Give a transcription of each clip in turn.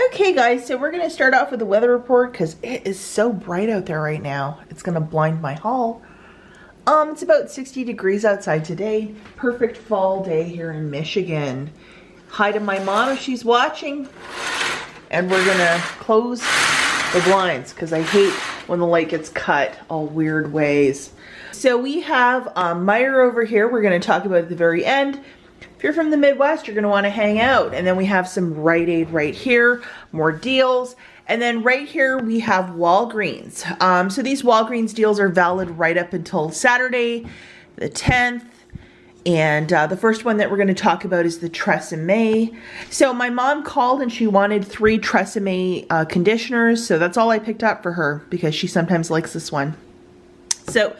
Okay guys, so we're gonna start off with the weather report because it is so bright out there right now. It's gonna blind my haul. It's about 60 degrees outside today. Perfect fall day here in Michigan. Hi to my mom if she's watching. And we're gonna close the blinds because I hate when the light gets cut all weird ways. So we have Meijer over here. We're gonna talk about at the very end. If you're from the Midwest, you're gonna wanna hang out. And then we have some Rite Aid right here, more deals. And then right here we have Walgreens. So these Walgreens deals are valid right up until Saturday, the 10th. And the first one that we're gonna talk about is the TRESEMME. So my mom called and she wanted 3 TRESEMME conditioners. So that's all I picked up for her because she sometimes likes this one. So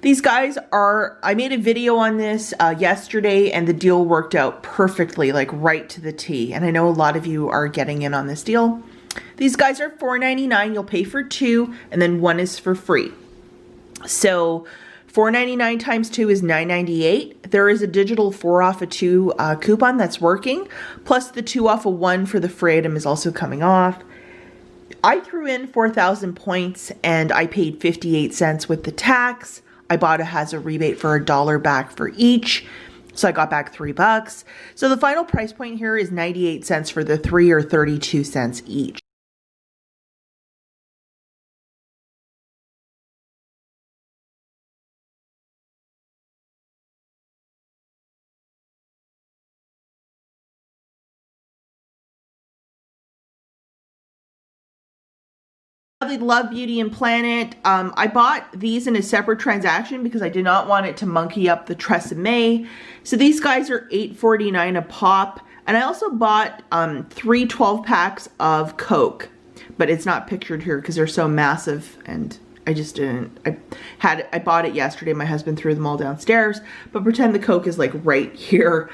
these guys are, I made a video on this yesterday and the deal worked out perfectly, like right to the T. And I know a lot of you are getting in on this deal. These guys are $4.99. You'll pay for 2 and then 1 is for free. So $4.99 times 2 is $9.98. There is a digital 4 off a 2 coupon that's working. Plus the 2 off a 1 for the free item is also coming off. I threw in 4,000 points and I paid 58 cents with the tax. IBOTTA has a rebate for $1 back for each. So I got back $3. So the final price point here is 98 cents for the 3 or 32 cents each. I love Beauty and Planet. I bought these in a separate transaction because I did not want it to monkey up the TRESEMME. So these guys are $8.49 a pop. And I also bought 3 12-packs of Coke. But it's not pictured here because they're so massive and I just didn't. I bought it yesterday. My husband threw them all downstairs. But pretend the Coke is like right here.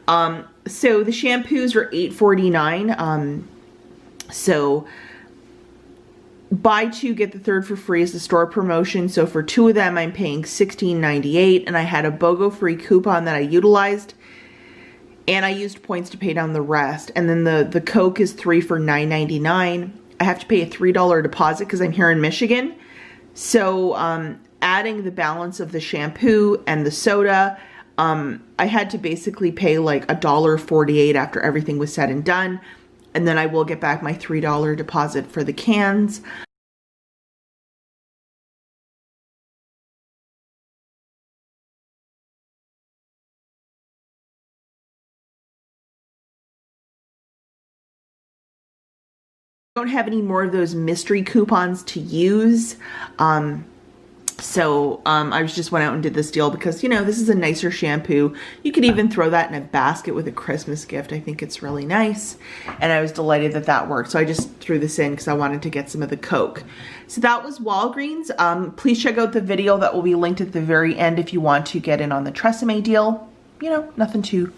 So the shampoos are $8.49. So buy 2, get the 3rd for free is the store promotion. So for 2 of them, I'm paying $16.98, and I had a BOGO free coupon that I utilized, and I used points to pay down the rest. And then the Coke is 3 for $9.99. I have to pay a $3 deposit because I'm here in Michigan. So adding the balance of the shampoo and the soda, I had to basically pay like $1.48 after everything was said and done. And then I will get back my $3 deposit for the cans. I don't have any more of those mystery coupons to use. So I just went out and did this deal because, you know, this is a nicer shampoo. You could even throw that in a basket with a Christmas gift. I think it's really nice. And I was delighted that that worked. So I just threw this in because I wanted to get some of the Coke. So that was Walgreens. Please check out the video that will be linked at the very end if you want to get in on the TRESEMME deal. You know, nothing too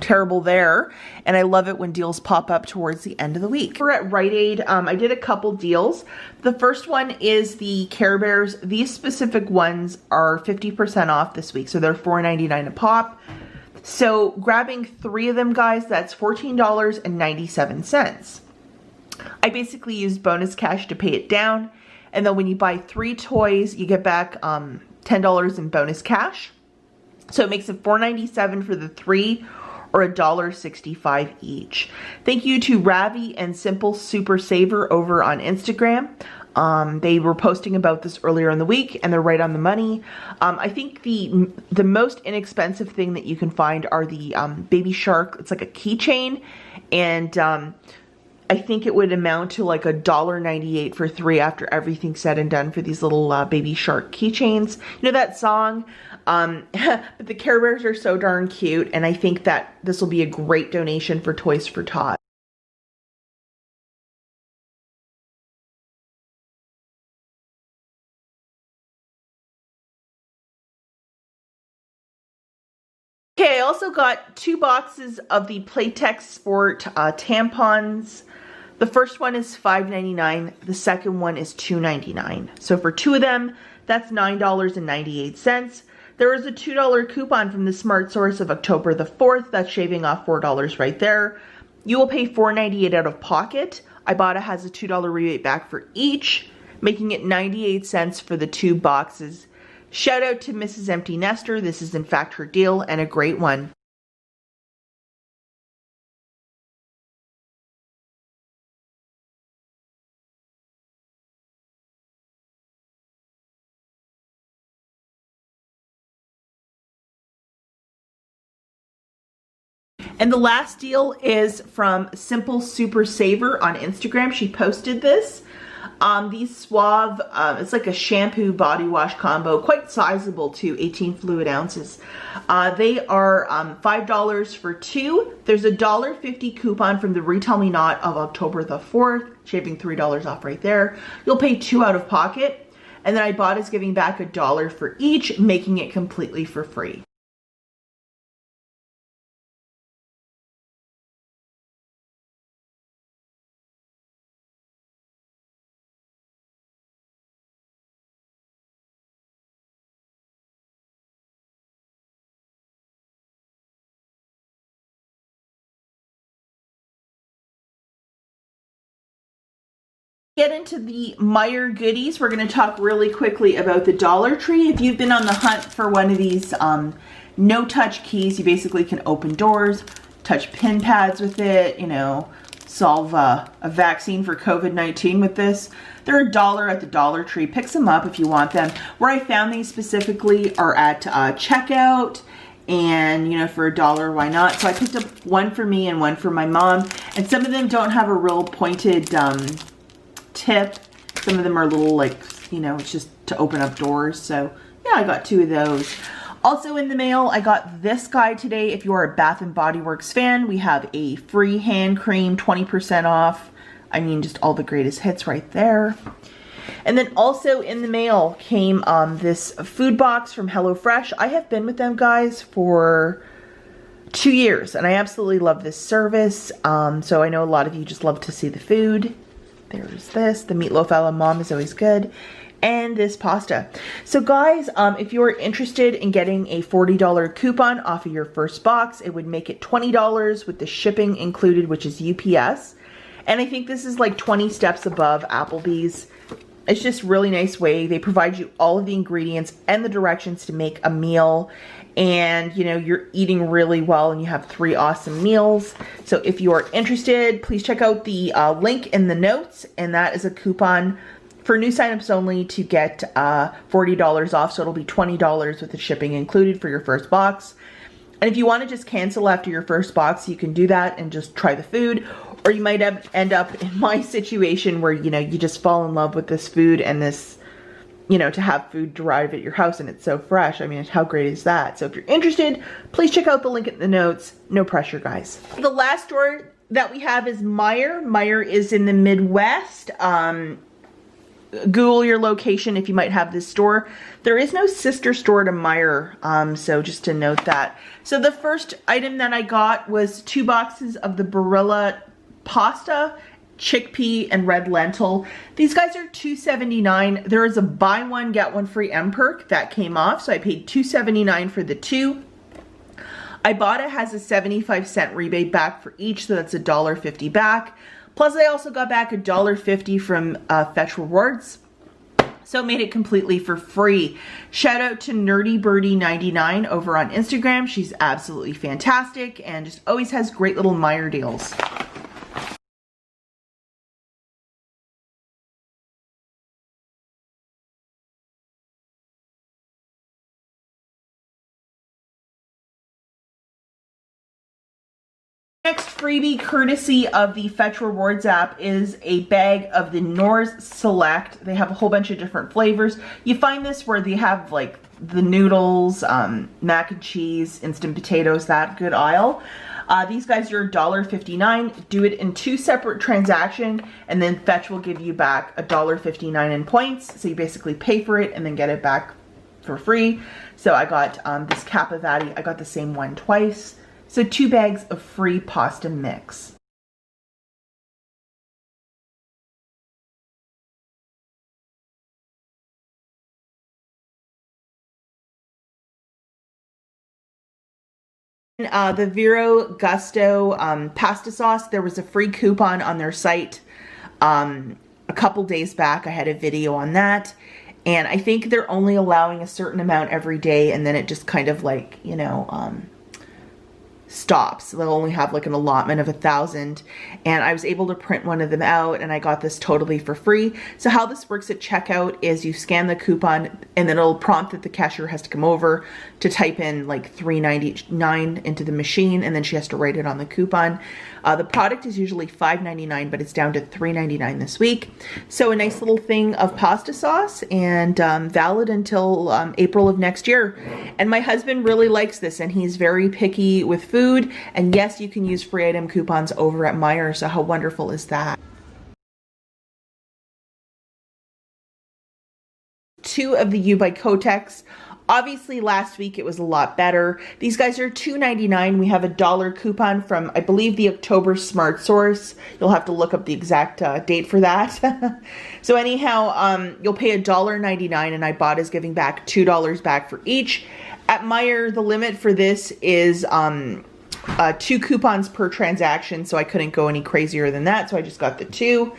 terrible there. And I love it when deals pop up towards the end of the week. We're at Rite Aid. I did a couple deals. The first one is the Care Bears. These specific ones are 50% off this week. So they're $4.99 a pop. So grabbing 3 of them, guys, that's $14.97. I basically used bonus cash to pay it down. And then when you buy 3 toys, you get back $10 in bonus cash. So it makes it $4.97 for the 3 or $1.65 each. Thank you to Ravi and Simple Super Saver over on Instagram. They were posting about this earlier in the week and they're right on the money. I think the most inexpensive thing that you can find are the Baby Shark. It's like a keychain, and I think it would amount to like $1.98 for 3 after everything's said and done for these little Baby Shark keychains. You know that song? But the Care Bears are so darn cute, and I think that this will be a great donation for Toys for Tots. Okay, I also got 2 boxes of the Playtex Sport tampons. The first one is $5.99. The second one is $2.99. So for 2 of them, that's $9.98. There is a $2 coupon from the Smart Source of October the 4th. That's shaving off $4 right there. You will pay $4.98 out of pocket. Ibotta has a $2 rebate back for each, making it 98 cents for the 2 boxes. Shout out to Mrs. Empty Nester. This is in fact her deal, and a great one. And the last deal is from Simple Super Saver on Instagram. She posted this. These Suave, it's like a shampoo body wash combo, quite sizable too, 18 fluid ounces. They are $5 for 2. There's a $1.50 coupon from the Retail Me Not of October the 4th, shaving $3 off right there. You'll pay 2 out of pocket. And then Ibotta is giving back $1 for each, making it completely for free. Get into the Meijer goodies. We're going to talk really quickly about the Dollar Tree. If you've been on the hunt for one of these no-touch keys, you basically can open doors, touch pin pads with it, you know, solve a vaccine for COVID-19 with this. They're $1 at the Dollar Tree. Pick some up if you want them. Where I found these specifically are at checkout. And, you know, for $1, why not? So I picked up one for me and one for my mom. And some of them don't have a real pointed tip. Some of them are a little like, you know, it's just to open up doors. So yeah, I got 2 of those. Also in the mail, I got this guy today. If you are a Bath & Body Works fan, we have a free hand cream, 20% off. I mean, just all the greatest hits right there. And then also in the mail came this food box from HelloFresh. I have been with them, guys, for 2 years, and I absolutely love this service. So I know a lot of you just love to see the food. There's this. The meatloaf a la mom is always good. And this pasta. So guys, if you're interested in getting a $40 coupon off of your first box, it would make it $20 with the shipping included, which is UPS. And I think this is like 20 steps above Applebee's. It's just really nice way. They provide you all of the ingredients and the directions to make a meal. And, you know, you're eating really well and you have 3 awesome meals. So if you are interested, please check out the link in the notes. And that is a coupon for new signups only to get $40 off. So it'll be $20 with the shipping included for your first box. And if you want to just cancel after your first box, you can do that and just try the food. Or you might end up in my situation where, you know, you just fall in love with this food and this, you know, to have food derived at your house and it's so fresh. I mean, how great is that? So if you're interested, please check out the link in the notes. No pressure, guys. The last store that we have is Meijer. Meijer is in the Midwest. Google your location if you might have this store. There is no sister store to Meijer, so just to note that. So the first item that I got was 2 boxes of the Barilla pasta, chickpea, and red lentil. These guys are $2.79. There is a buy one get one free M perk that came off, so I paid $2.79 for the 2. Ibotta has a 75-cent rebate back for each, so that's $1.50 back. Plus, I also got back $1.50 from Fetch Rewards. So it made it completely for free. Shout out to Nerdy Birdie 99 over on Instagram. She's absolutely fantastic and just always has great little Meijer deals. Next freebie, courtesy of the Fetch Rewards app, is a bag of the Norse Select. They have a whole bunch of different flavors. You find this where they have like the noodles, mac and cheese, instant potatoes, that good aisle. These guys are $1.59. Do it in 2 separate transactions, and then Fetch will give you back $1.59 in points. So you basically pay for it and then get it back for free. So I got this Capivari. I got the same one twice. So 2 bags of free pasta mix. The Vero Gusto pasta sauce, there was a free coupon on their site a couple days back. I had a video on that. And I think they're only allowing a certain amount every day, and then it just kind of like, you know, stops. They'll only have like an allotment of 1,000, and I was able to print one of them out, and I got this totally for free. So how this works at checkout is you scan the coupon, and then it'll prompt that the cashier has to come over to type in like $3.99 into the machine, and then she has to write it on the coupon. The product is usually $5.99, but it's down to $3.99 this week. So a nice little thing of pasta sauce, and valid until April of next year. And my husband really likes this, and he's very picky with food. And yes, you can use free item coupons over at Meijer. So how wonderful is that? Two of the U by Kotex. Obviously, last week it was a lot better. These guys are $2.99. We have a $1 coupon from, I believe, the October Smart Source. You'll have to look up the exact date for that. So anyhow, you'll pay $1.99, and Ibotta is giving back $2 back for each. At Meijer, the limit for this is 2 coupons per transaction, so I couldn't go any crazier than that, so I just got the 2.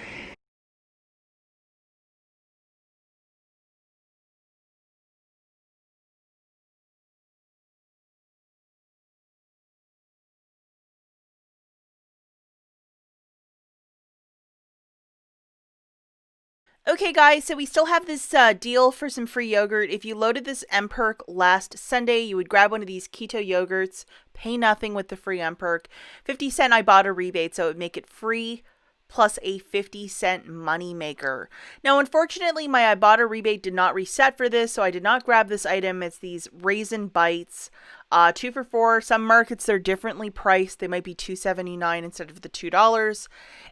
Okay guys, so we still have this deal for some free yogurt. If you loaded this M-Perk last Sunday, you would grab one of these keto yogurts, pay nothing with the free M-Perk, 50-cent Ibotta rebate, so it would make it free plus a 50-cent money maker. Now, unfortunately, my Ibotta rebate did not reset for this, so I did not grab this item. It's these Raisin Bites, 2 for $4. Some markets, they're differently priced. They might be $2.79 instead of the $2.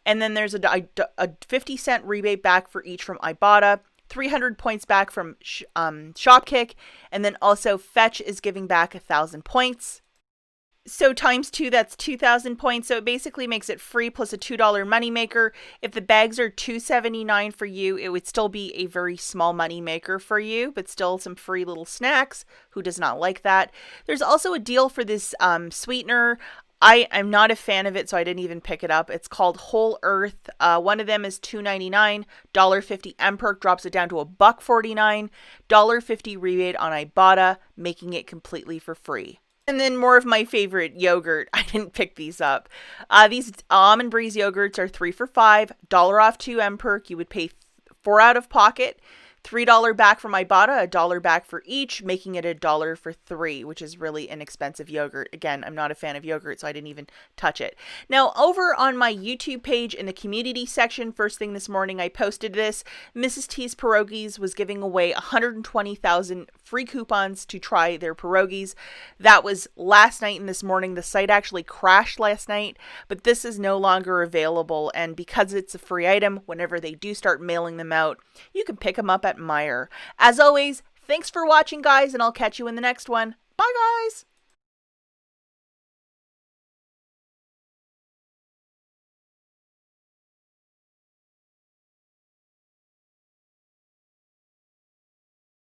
And then there's a 50-cent rebate back for each from Ibotta, 300 points back from Shopkick, and then also Fetch is giving back 1,000 points. So times 2, that's 2,000 points. So it basically makes it free plus a $2 moneymaker. If the bags are $2.79 for you, it would still be a very small moneymaker for you, but still some free little snacks. Who does not like that? There's also a deal for this sweetener. I'm not a fan of it, so I didn't even pick it up. It's called Whole Earth. One of them is $2.99. $1.50 M-Perk drops it down to $1.49. $1.50 rebate on Ibotta, making it completely for free. And then more of my favorite yogurt. I didn't pick these up. These Almond Breeze yogurts are 3 for $5. $1 off 2 M-Perk. You would pay 4 out of pocket. $3 back from Ibotta, $1 back for each, making it $1 for 3, which is really inexpensive yogurt. Again, I'm not a fan of yogurt, so I didn't even touch it. Now, over on my YouTube page in the community section, first thing this morning, I posted this. Mrs. T's Pierogies was giving away 120,000 free coupons to try their pierogies. That was last night and this morning. The site actually crashed last night, but this is no longer available. And because it's a free item, whenever they do start mailing them out, you can pick them up at Meijer. As always, thanks for watching, guys, and I'll catch you in the next one. Bye, guys!